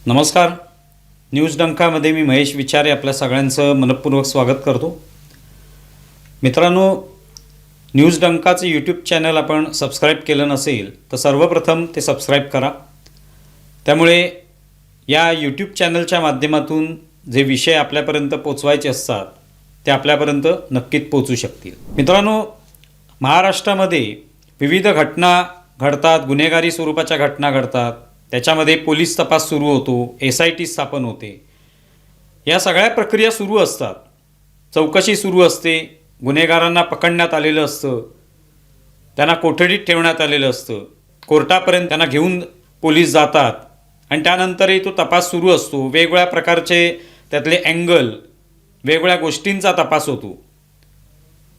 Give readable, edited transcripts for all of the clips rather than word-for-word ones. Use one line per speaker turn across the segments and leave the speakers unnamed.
नमस्कार. न्यूज डंकामध्ये मी महेश विचारे आपल्या सगळ्यांचं मनपूर्वक स्वागत करतो. मित्रांनो, न्यूज डंकाचं यूट्यूब चॅनल आपण सबस्क्राईब केलं नसेल तर सर्वप्रथम ते सबस्क्राईब करा. त्यामुळे या यूट्यूब चॅनलच्या माध्यमातून जे विषय आपल्यापर्यंत पोचवायचे असतात ते आपल्यापर्यंत नक्कीच पोचू शकतील. मित्रांनो, महाराष्ट्रामध्ये विविध घटना घडतात, गुन्हेगारी स्वरूपाच्या घटना घडतात. त्याच्यामध्ये पोलीस तपास सुरू होतो, SIT स्थापन होते, या सगळ्या प्रक्रिया सुरू असतात. चौकशी सुरू असते, गुन्हेगारांना पकडण्यात आलेलं असतं, त्यांना कोठडीत ठेवण्यात आलेलं असतं, कोर्टापर्यंत त्यांना घेऊन पोलीस जातात आणि त्यानंतरही तो तपास सुरू असतो. वेगवेगळ्या प्रकारचे त्यातले अँगल, वेगवेगळ्या गोष्टींचा तपास होतो.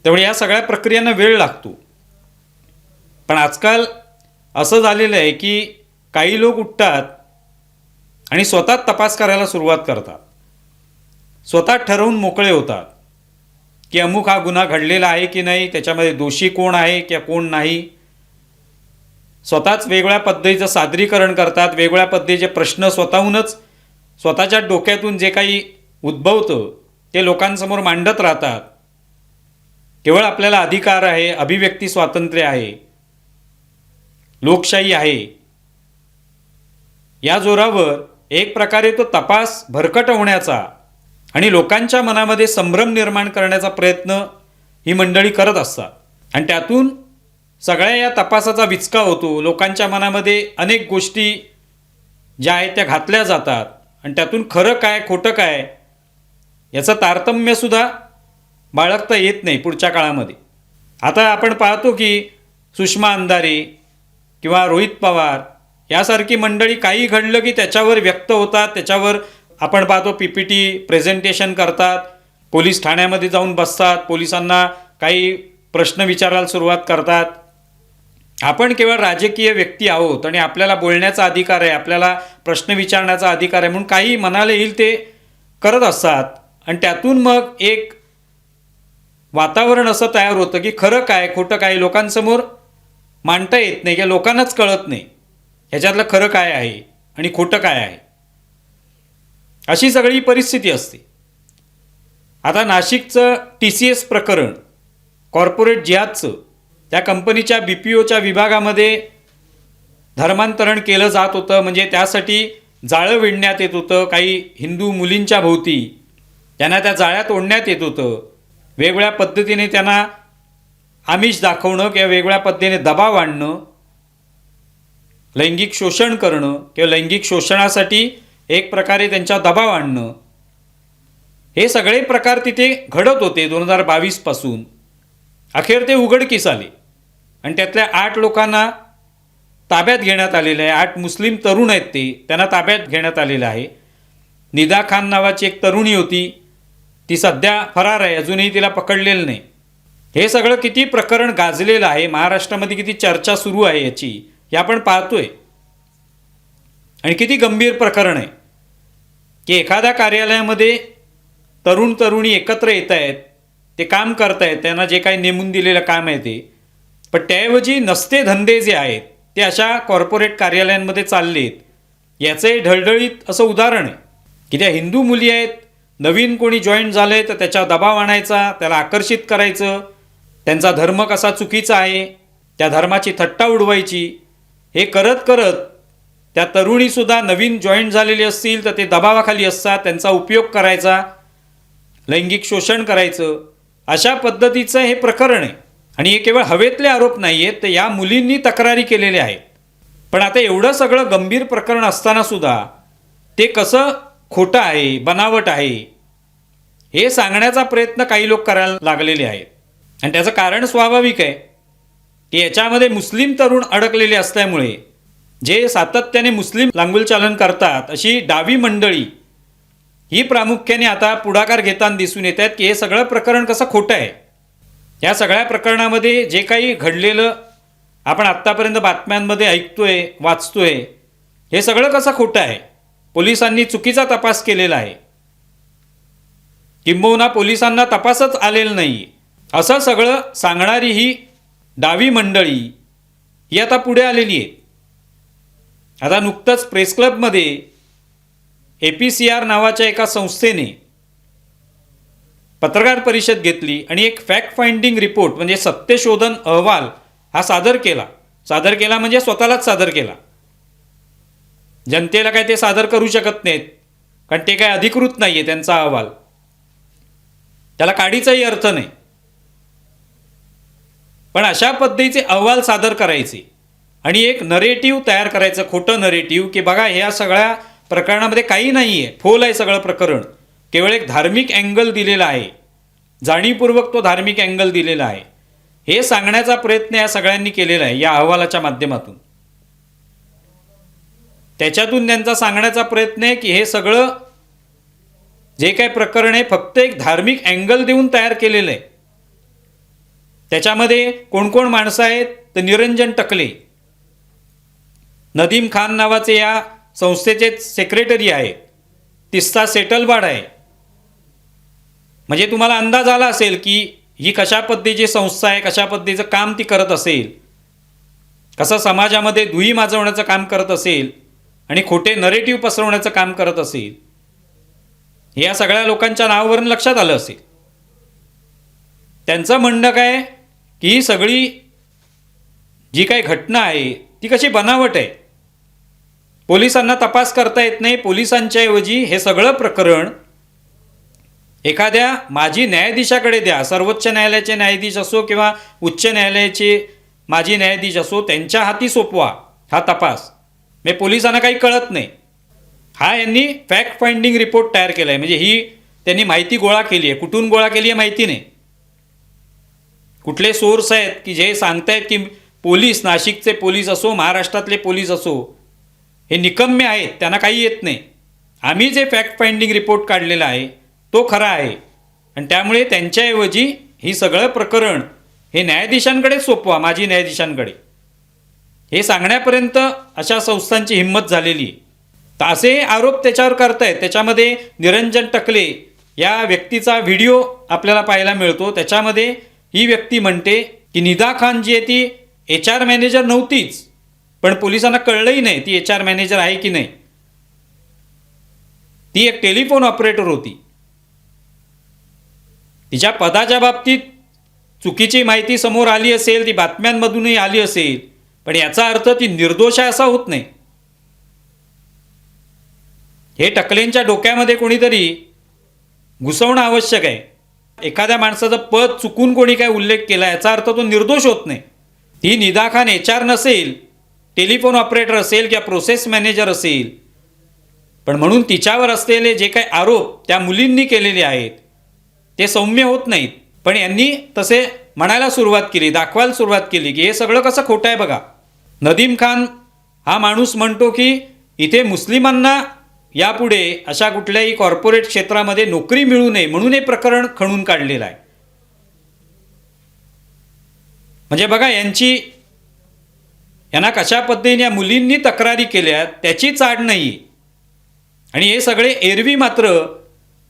त्यामुळे या सगळ्या प्रक्रियांना वेळ लागतो. पण आजकाल असं झालेलं आहे की काही लोक उठतात आणि स्वतः तपास करायला सुरुवात करतात. स्वतः ठरवून मोकळे होतात की अमुक हा गुन्हा घडलेला आहे की नाही, त्याच्यामध्ये दोषी कोण आहे किंवा कोण नाही. स्वतःच वेगवेगळ्या पद्धतीचं सादरीकरण करतात, वेगवेगळ्या पद्धतीचे प्रश्न स्वतःहूनच स्वतःच्या डोक्यातून जे काही उद्भवतं ते लोकांसमोर मांडत राहतात. केवळ आपल्याला अधिकार आहे, अभिव्यक्ती स्वातंत्र्य आहे, लोकशाही आहे, या जोरावर एक प्रकारे तो तपास भरकटवण्याचा आणि लोकांच्या मनामध्ये संभ्रम निर्माण करण्याचा प्रयत्न ही मंडळी करत असतात. आणि त्यातून सगळ्या या तपासाचा विचका होतो. लोकांच्या मनामध्ये अनेक गोष्टी ज्या आहेत त्या घातल्या जातात आणि त्यातून खरं काय खोटं काय याचं तारतम्यसुद्धा बाळगता येत नाही पुढच्या काळामध्ये. आता आपण पाहतो की सुषमा अंधारे किंवा रोहित पवार यासारखी मंडळी काही घडलं की त्याच्यावर व्यक्त होतात, त्याच्यावर आपण पाहतो PPT प्रेझेंटेशन करतात, पोलीस ठाण्यामध्ये जाऊन बसतात, पोलिसांना काही प्रश्न विचारायला सुरुवात करतात. आपण केवळ राजकीय व्यक्ती आहोत आणि आपल्याला बोलण्याचा अधिकार आहे, आपल्याला प्रश्न विचारण्याचा अधिकार आहे म्हणून काही मनाला येईल ते करत असतात. आणि त्यातून मग एक वातावरण असं तयार होतं की खरं काय खोटं काय लोकांसमोर मांडता येत नाही, किंवा लोकांनाच कळत नाही ह्याच्यातलं खरं काय आहे आणि खोटं काय आहे. अशी सगळी परिस्थिती असते. आता नाशिकचं TCS प्रकरण, कॉर्पोरेट जिहादचं, त्या कंपनीच्या BPOच्या विभागामध्ये धर्मांतरण केलं जात होतं. म्हणजे त्यासाठी जाळं विणण्यात येत होतं. काही हिंदू मुलींच्या भोवती त्यांना त्या जाळ्यात ओढण्यात येत होतं. वेगवेगळ्या पद्धतीने त्यांना आमिष दाखवणं किंवा वेगवेगळ्या पद्धतीने दबाव आणणं, लैंगिक शोषण करणं किंवा लैंगिक शोषणासाठी एक प्रकारे त्यांच्या दबाव आणणं, हे सगळे प्रकार तिथे घडत होते 2022 पासून. अखेर ते उघडकीस आले आणि त्यातल्या 8 लोकांना ताब्यात घेण्यात आलेलं आहे. 8 मुस्लिम तरुण आहेत, त्यांना ताब्यात घेण्यात आलेलं आहे. निदा खान नावाची एक तरुणी होती, ती सध्या फरार आहे, अजूनही तिला पकडलेलं नाही. हे सगळं किती प्रकरण गाजलेलं आहे, महाराष्ट्रामध्ये किती चर्चा सुरू आहे याची, हे आपण पाहतोय. आणि किती गंभीर प्रकरण आहे की एखाद्या कार्यालयामध्ये तरुण तरुणी एकत्र येत आहेत, ते काम करत आहेत, त्यांना जे काही नेमून दिलेलं काम आहे ते, पण त्याऐवजी नसते धंदे जे आहेत ते अशा कॉर्पोरेट कार्यालयांमध्ये चाललेत. याचे ढळढळीत असं उदाहरण आहे की त्या हिंदू मुली आहेत, नवीन कोणी जॉईन झाले तर त्याच्यावर दबाव आणायचा, त्याला आकर्षित करायचं, त्यांचा धर्म कसा चुकीचा आहे त्या धर्माची थट्टा उडवायची. हे करत करत त्या तरुणीसुद्धा नवीन जॉईन झालेली असतील तर ते दबावाखाली असतात, त्यांचा उपयोग करायचा, लैंगिक शोषण करायचं. अशा पद्धतीचं हे प्रकरण आहे. आणि हे केवळ हवेतले आरोप नाही आहेत, तर या मुलींनी तक्रारी केलेल्या आहेत. पण आता एवढं सगळं गंभीर प्रकरण असतानासुद्धा ते कसं खोटं आहे, बनावट आहे, हे सांगण्याचा प्रयत्न काही लोक करायला लागलेले आहेत. आणि त्याचं कारण स्वाभाविक आहे की याच्यामध्ये मुस्लिम तरुण अडकलेले असल्यामुळे जे सातत्याने मुस्लिम लांगुलचालन करतात अशी डावी मंडळी ही प्रामुख्याने आता पुढाकार घेताना दिसून येत आहेत की हे सगळं प्रकरण कसं खोटं आहे. या सगळ्या प्रकरणामध्ये जे काही घडलेलं आपण आत्तापर्यंत बातम्यांमध्ये ऐकतोय, वाचतोय, हे सगळं कसं खोटं आहे. पोलिसांनी चुकीचा तपास केलेला आहे, किंबहुना पोलिसांना तपासच आलेला नाही. असं सगळं सांगणारी ही डावी मंडळी ही आता पुढे आलेली आहे. आता नुकतंच प्रेस क्लबमध्ये APCR नावाच्या एका संस्थेने पत्रकार परिषद घेतली आणि एक फॅक्ट फाइंडिंग रिपोर्ट म्हणजे सत्यशोधन अहवाल हा सादर केला म्हणजे स्वतःलाच सादर केला. जनतेला काय ते सादर करू शकत नाहीत, कारण ते काय अधिकृत नाही आहे त्यांचा अहवाल, त्याला काडीचाही अर्थ नाही. पण अशा पद्धतीचे अहवाल सादर करायचे आणि एक नरेटिव्ह तयार करायचं, खोटं नरेटिव्ह, की बघा ह्या सगळ्या प्रकरणामध्ये काही नाही आहे, फोल आहे सगळं प्रकरण, केवळ एक धार्मिक अँगल दिलेला आहे, जाणीवपूर्वक तो धार्मिक अँगल दिलेला आहे, हे सांगण्याचा प्रयत्न या सगळ्यांनी केलेला आहे या अहवालाच्या माध्यमातून. त्याच्यातून त्यांचा सांगण्याचा प्रयत्न आहे की हे सगळं जे काही प्रकरण आहे फक्त एक धार्मिक अँगल देऊन तयार केलेलं आहे. त्याच्यामध्ये कोण कोण माणसं आहेत तर निरंजन टकले, नदीम खान नावाचे या संस्थेचे सेक्रेटरी आहेत, तिस्ता सेटलवाड आहे. म्हणजे तुम्हाला अंदाज आला असेल की ही कशा पद्धतीची संस्था आहे, कशा पद्धतीचं काम ती करत असेल, कसं समाजामध्ये दुही माजवण्याचं काम करत असेल आणि खोटे नरेटिव्ह पसरवण्याचं काम करत असेल, हे या सगळ्या लोकांच्या नावावरून लक्षात आलं असेल. त्यांचं म्हणणं काय की ही सगळी जी काही घटना आहे ती कशी बनावट आहे, पोलिसांना तपास करता येत नाही, पोलिसांच्या ऐवजी हे सगळं प्रकरण एखाद्या माजी न्यायाधीशाकडे द्या, सर्वोच्च न्यायालयाचे न्यायाधीश असो किंवा उच्च न्यायालयाचे माजी न्यायाधीश असो, त्यांच्या हाती सोपवा हा तपास. म्हणजे पोलिसांना काही कळत नाही. हा यांनी फॅक्ट फाइंडिंग रिपोर्ट तयार केला आहे, म्हणजे ही त्यांनी माहिती गोळा केली आहे. कुठून गोळा केली आहे माहिती नाही, कुठले सोर्स आहेत की जे सांगतायत की पोलीस, नाशिकचे पोलीस असो, महाराष्ट्रातले पोलीस असो, हे निकम्मे आहेत, त्यांना काही येत नाही. आम्ही जे फॅक्ट फाइंडिंग रिपोर्ट काढलेला आहे तो खरा आहे आणि त्यामुळे त्यांच्याऐवजी ही सगळं प्रकरण हे न्यायाधीशांकडे सोपवा, माजी न्यायाधीशांकडे, हे सांगण्यापर्यंत अशा संस्थांची हिंमत झालेली आहे. तर असे आरोप त्याच्यावर करतायत. त्याच्यामध्ये निरंजन टकले या व्यक्तीचा व्हिडिओ आपल्याला पाहायला मिळतो. त्याच्यामध्ये ही व्यक्ती म्हणते की निदा खान जी आहे ती HR मॅनेजर नव्हतीच, पण पोलिसांना कळलंही नाही ती HR मॅनेजर आहे की नाही, ती एक टेलिफोन ऑपरेटर होती. तिच्या पदाच्या बाबतीत चुकीची माहिती समोर आली असेल, ती बातम्यांमधूनही आली असेल, पण याचा अर्थ ती निर्दोष आहे असा होत नाही. हे टकलेंच्या डोक्यामध्ये कोणीतरी घुसवणं आवश्यक आहे. एखाद्या माणसाचं पद चुकून कोणी काय उल्लेख केला याचा अर्थ तो निर्दोष होत नाही. ती निदा खान HR नसेल, टेलिफोन ऑपरेटर असेल किंवा प्रोसेस मॅनेजर असेल, पण म्हणून तिच्यावर असलेले जे काही आरोप त्या मुलींनी केलेले आहेत ते सौम्य होत नाहीत. पण यांनी तसे म्हणायला सुरुवात केली, दाखवायला सुरुवात केली की हे सगळं कसं खोटं आहे बघा. नदीम खान हा माणूस म्हणतो की इथे मुस्लिमांना यापुढे अशा कुठल्याही कॉर्पोरेट क्षेत्रामध्ये नोकरी मिळू नये म्हणून हे प्रकरण खणून काढलेलं आहे. म्हणजे बघा यांना कशा पद्धतीने या मुलींनी तक्रारी केल्या त्याची चाड नाही. आणि हे सगळे एरवी मात्र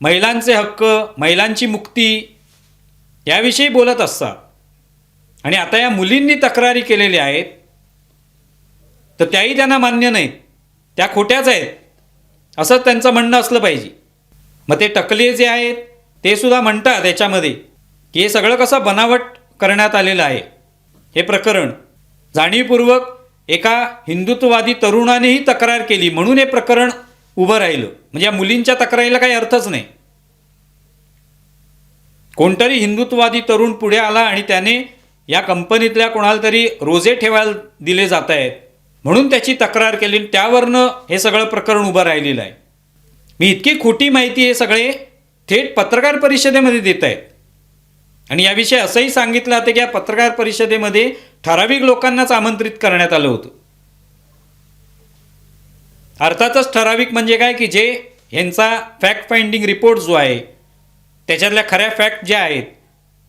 महिलांचे हक्क, महिलांची मुक्ती याविषयी बोलत असतात. आणि आता या मुलींनी तक्रारी केलेल्या आहेत तर त्याही त्यांना मान्य नाहीत, त्या खोट्याच आहेत असं त्यांचं म्हणणं असलं पाहिजे. मग ते टकले जे आहेत ते सुद्धा म्हणतात याच्यामध्ये की हे सगळं कसं बनावट करण्यात आलेलं आहे. हे प्रकरण जाणीवपूर्वक एका हिंदुत्ववादी तरुणानेही तक्रार केली म्हणून हे प्रकरण उभं राहिलं. म्हणजे या मुलींच्या तक्रारीला काही अर्थच नाही. कोणतरी हिंदुत्ववादी तरुण पुढे आला आणि त्याने या कंपनीतल्या कोणाला तरी रोजे ठेवायला दिले जात आहेत म्हणून त्याची तक्रार केली, त्यावरनं हे सगळं प्रकरण उभं राहिलेलं आहे. मी इतकी खोटी माहिती हे सगळे थेट पत्रकार परिषदेमध्ये देत आहेत. आणि याविषयी असंही सांगितलं होतं की या पत्रकार परिषदेमध्ये ठराविक लोकांनाच आमंत्रित करण्यात आलं होतं. अर्थातच ठराविक म्हणजे काय की जे ह्यांचा फॅक्ट फाइंडिंग रिपोर्ट जो आहे त्याच्यातल्या खऱ्या फॅक्ट ज्या आहेत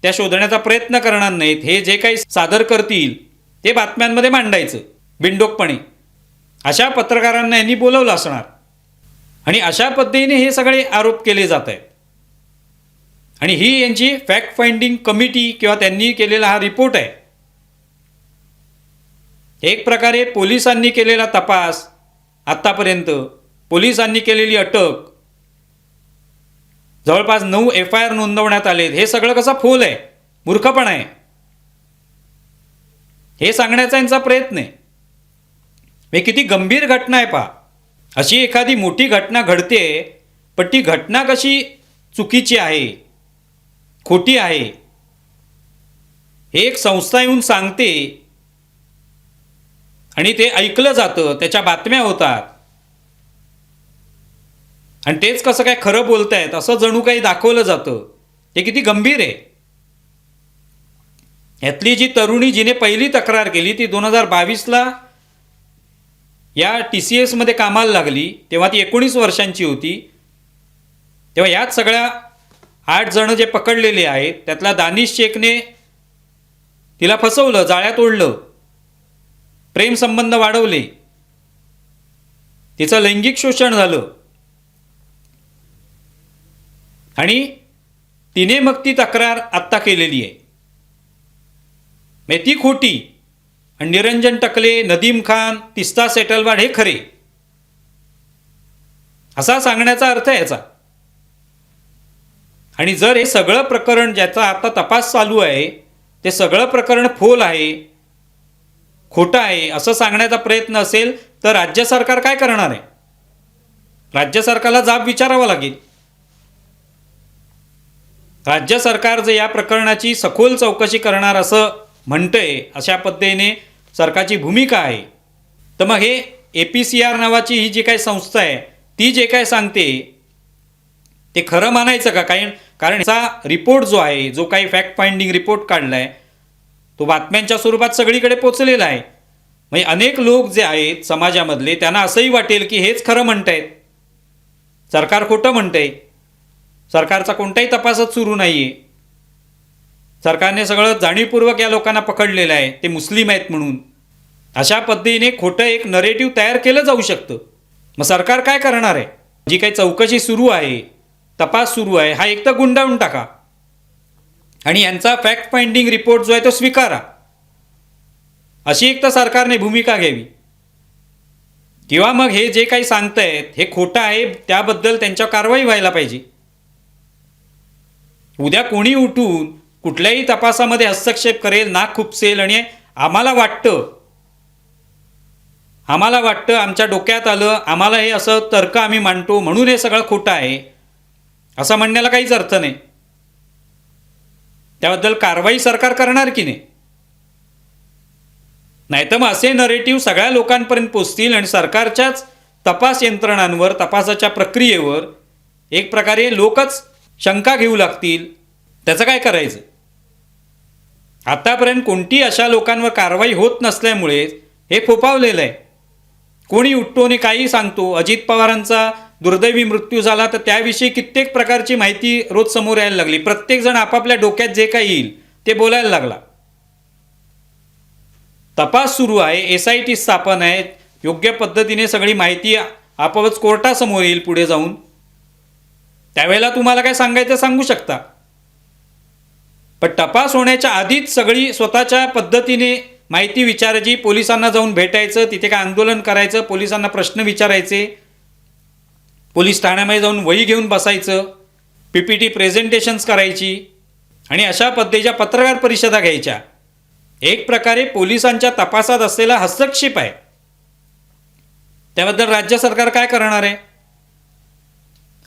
त्या शोधण्याचा प्रयत्न करणार नाहीत. हे जे काही सादर करतील ते बातम्यांमध्ये मांडायचं बिनडोकपणे, अशा पत्रकारांना यांनी बोलवलं असणार. आणि अशा पद्धतीने हे सगळे आरोप केले जात आहेत. आणि ही यांची फॅक्ट फाइंडिंग कमिटी किंवा त्यांनी केलेला हा रिपोर्ट आहे. एक प्रकारे पोलिसांनी केलेला तपास, आत्तापर्यंत पोलिसांनी केलेली अटक, जवळपास 9 FIR नोंदवण्यात आलेत. हे सगळं कसं फोल आहे, मूर्खपणा आहे, हे सांगण्याचा यांचा प्रयत्न आहे. हे किती गंभीर घटना आहे पहा. अशी एखादी मोठी घटना घडते, पण ती घटना कशी चुकीची आहे, खोटी आहे, एक संस्था येऊन सांगते आणि ते ऐकलं जातं, त्याच्या बातम्या होतात आणि तेच कसं काय खरं बोलतायत असं जणू काही दाखवलं जातं. हे किती गंभीर आहे. यातली जी तरुणी जिने पहिली तक्रार केली ती 2022ला या TCS मध्ये कामाला लागली, तेव्हा ती 19 वर्षांची होती. तेव्हा यात सगळ्या 8 जण जे पकडलेले आहेत त्यातला दानिश शेखने तिला फसवलं, जाळ्यात ओढलं, प्रेमसंबंध वाढवले, तिचं लैंगिक शोषण झालं आणि तिने मग ती तक्रार आत्ता केलेली आहे. ती खोटी. आणि निरंजन टकले, नदीम खान, तिस्ता सेटलवाड हे खरे, असा सांगण्याचा अर्थ आहे याचा. आणि जर हे सगळं प्रकरण ज्याचा आता तपास चालू आहे ते सगळं प्रकरण फोल आहे, खोटं आहे असं सांगण्याचा प्रयत्न असेल तर राज्य सरकार काय करणार आहे? राज्य सरकारला जाब विचारावा लागेल. राज्य सरकार जे या प्रकरणाची सखोल चौकशी करणार असं म्हणतंय, अशा पद्धतीने सरकारची भूमिका आहे, तर मग हे APCR नावाची ही जी काही संस्था आहे ती जे काय सांगते ते खरं मानायचं का? कारण याचा रिपोर्ट जो आहे, जो काही फॅक्ट फाइंडिंग रिपोर्ट काढला आहे तो बातम्यांच्या स्वरूपात सगळीकडे पोचलेला आहे. म्हणजे अनेक लोक जे आहेत समाजामधले त्यांना असंही वाटेल की हेच खरं म्हणतायत, सरकार खोटं म्हणतंय, सरकारचा कोणताही तपासच सुरू नाही आहे, सरकारने सगळं जाणीवपूर्वक या लोकांना पकडलेलं आहे, ते मुस्लिम आहेत म्हणून. अशा पद्धतीने खोटं एक नरेटिव्ह तयार केलं जाऊ शकतं. मग सरकार काय करणार आहे? जी काही चौकशी सुरू आहे, तपास सुरू आहे, हा एक तर गुंडाळून टाका आणि यांचा फॅक्ट फाइंडिंग रिपोर्ट जो आहे तो स्वीकारा, अशी एक तर सरकारने भूमिका घ्यावी. किंवा मग हे जे काही सांगतायत हे खोटं आहे, त्याबद्दल त्यांच्यावर कारवाई व्हायला पाहिजे. उद्या कोणी उठून कुठल्याही तपासामध्ये हस्तक्षेप करेल, नाक खुपसेल आणि आम्हाला वाटतं, आमच्या डोक्यात आलं, आम्हाला हे असं तर्क आम्ही मांडतो म्हणून हे सगळं खोटं आहे, असं म्हणण्याला काहीच अर्थ नाही. त्याबद्दल कारवाई सरकार करणार की नाही? नाहीतर मग असे नरेटिव्ह सगळ्या लोकांपर्यंत पोचतील आणि सरकारच्याच तपास यंत्रणांवर, तपासाच्या प्रक्रियेवर एक प्रकारे लोकच शंका घेऊ लागतील. त्याचं काय करायचं? आतापर्यंत कोणती अशा लोकांवर कारवाई होत नसल्यामुळे हे फोफावलेलं आहे. कोणी उठतो आणि काही सांगतो. अजित पवारांचा दुर्दैवी मृत्यू झाला तर त्याविषयी कित्येक प्रकारची माहिती रोज समोर यायला लागली. प्रत्येकजण आपापल्या डोक्यात जे काही येईल ते बोलायला लागला. तपास सुरू आहे, SIT स्थापन आहे, योग्य पद्धतीने सगळी माहिती आपोआपच कोर्टासमोर येईल पुढे जाऊन. त्यावेळेला तुम्हाला काय सांगायचं सांगू शकता. पण तपास होण्याच्या आधीच सगळी स्वतःच्या पद्धतीने माहिती विचारायची, पोलिसांना जाऊन भेटायचं, तिथे काय आंदोलन करायचं, पोलिसांना प्रश्न विचारायचे, पोलीस ठाण्यामध्ये जाऊन वही घेऊन बसायचं, PPT प्रेझेंटेशन्स करायची आणि अशा पद्धतीच्या पत्रकार परिषदा घ्यायच्या. एक प्रकारे पोलिसांच्या तपासात असलेला हस्तक्षेप आहे. त्याबद्दल राज्य सरकार काय करणार आहे?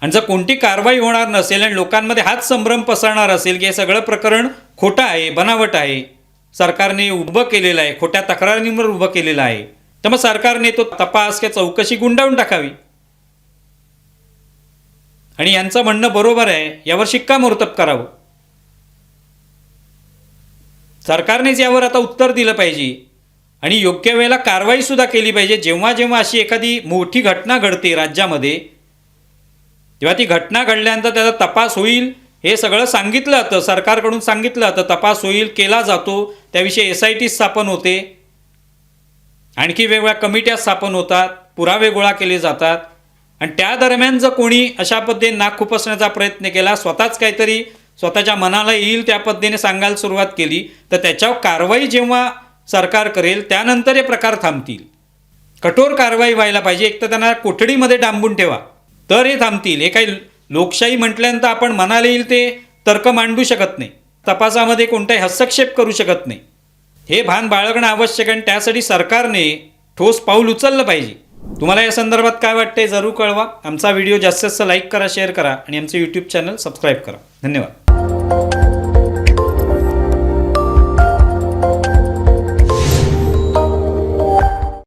आणि जर कोणती कारवाई होणार नसेल आणि लोकांमध्ये हाच संभ्रम पसरणार असेल की हे सगळं प्रकरण खोटं आहे, बनावट आहे, सरकारने उभं केलेलं आहे, खोट्या तक्रारींवर उभं केलेलं आहे, तर मग सरकारने तो तपास किंवा चौकशी गुंडाळून टाकावी. आणि यांचं म्हणणं बरोबर आहे, यावर शिक्कामोर्तब करावं. सरकारनेच यावर आता उत्तर दिलं पाहिजे आणि योग्य वेळेला कारवाईसुद्धा केली पाहिजे. जेव्हा जेव्हा अशी एखादी मोठी घटना घडते राज्यामध्ये, तेव्हा ती घटना घडल्यानंतर त्याचा तपास होईल हे सगळं सांगितलं जातं, सरकारकडून सांगितलं जातं, तपास होईल, केला जातो, त्याविषयी SIT स्थापन होते, आणखी वेगवेगळ्या कमिट्या स्थापन होतात, पुरावे गोळा केले जातात. आणि त्या दरम्यान जर कोणी अशा पद्धतीने नाक खुपसण्याचा प्रयत्न केला, स्वतःच काहीतरी स्वतःच्या मनाला येईल त्या पद्धतीने सांगायला सुरुवात केली तर त्याच्यावर कारवाई जेव्हा सरकार करेल त्यानंतर हे प्रकार थांबतील. कठोर कारवाई व्हायला पाहिजे. एक तर त्यांना कोठडीमध्ये डांबून ठेवा तर हे थांबतील. हे काही लोकशाही म्हटल्यानंतर आपण मनाला येईल ते तर्क मांडू शकत नाही, तपासामध्ये कोणताही हस्तक्षेप करू शकत नाही. हे भान बाळगणं आवश्यक आहे आणि त्यासाठी सरकारने ठोस पाऊल उचललं पाहिजे. तुम्हाला या संदर्भात काय वाटतंय जरूर कळवा. आमचा व्हिडिओ जास्तीत जास्त लाईक करा, शेअर करा आणि आमचं यूट्यूब चॅनल सबस्क्राईब करा. धन्यवाद.